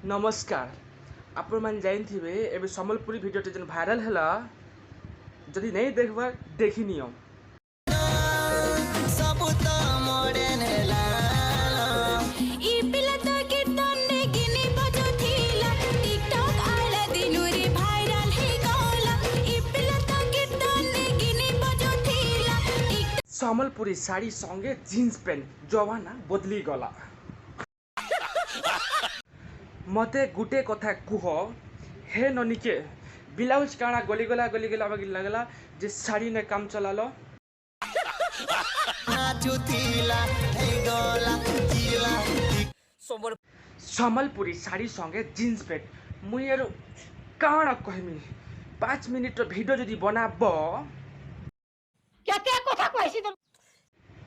नमस्कार आपण मान जानिथिबे एबे सम्बलपुरी भिडियोटे जन भाइराल हैला जदि नहीं देखबार देखि नियो। सम्बलपुरी साड़ी संगे जीन्स पैंट जवाना बदली गला। मते गुटे कथा कुह हे ननिके ब्लाउज काना गली गला लगला जे साड़ी ने काम चलालो। सम्बलपुरी साड़ी संगे जीन्स पैंट मुई काना कहमी 5 मिनिट भिडियो जदि बनाब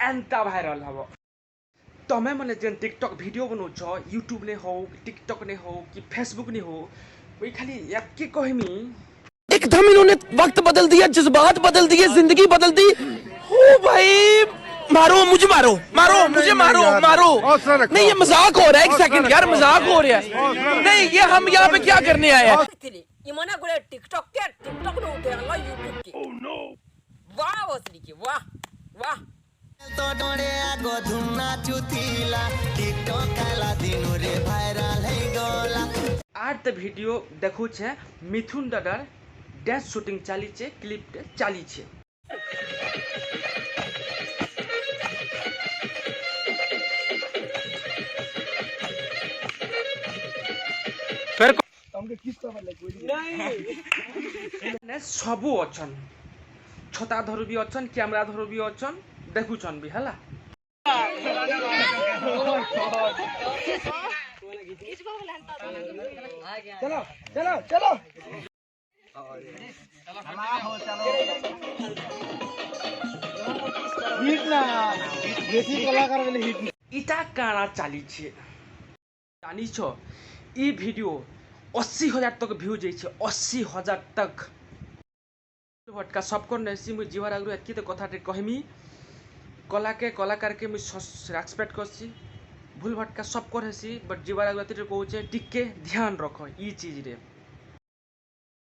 एंता भाइराल हबो। तमे मने जेन टिकटॉक वीडियो बनौछ यूट्यूब ने हो टिकटॉक ने हो कि फेसबुक ने हो वही खाली एक कहमी एकदम इन्होंने वक्त बदल दिया, जज्बात बदल दिए, जिंदगी बदल दी। ओ भाई मारो मुझे, मारो मारो मुझे, मारो मारो। नहीं ये मजाक हो रहा है, एक सेकंड यार मजाक हो रहा है। नहीं ये हम यहाँ पे क्या करने आए हैं? टिकटॉक के टिकटॉक ने उठे अल्लाह यूट्यूब के। ओह नो वाह वसली के वाह वाह तो डोरे आगो धुना चुतीला टिकटॉक काला दिनो रे भाइराल है गोला। आर त भिडियो देखु छे मिथुन दादार डांस शूटिंग चाली छे, क्लिप चाली छे। फिर हमके किस तरह लगे नहीं सबु अछन, छता धरु भी अछन, कैमरा धरु भी अछन, देखुछन भी हला। चलो चलो चलो हिट ना देसी कलाकार वाले हिट इटा काना चाली छे। जानी छो ई वीडियो 80,000 तक व्यू जाई छे, 80,000 तक। भटका सबको नेसी मुई जीवार आगु एतकी तो कथा कहमी कला के कलाकार के मुई रेस्पेक्ट करसी। भूल भटका सबको हेसी बट जीवार आगु एतकी कहूचे टिके ध्यान रखो ई चीज रे।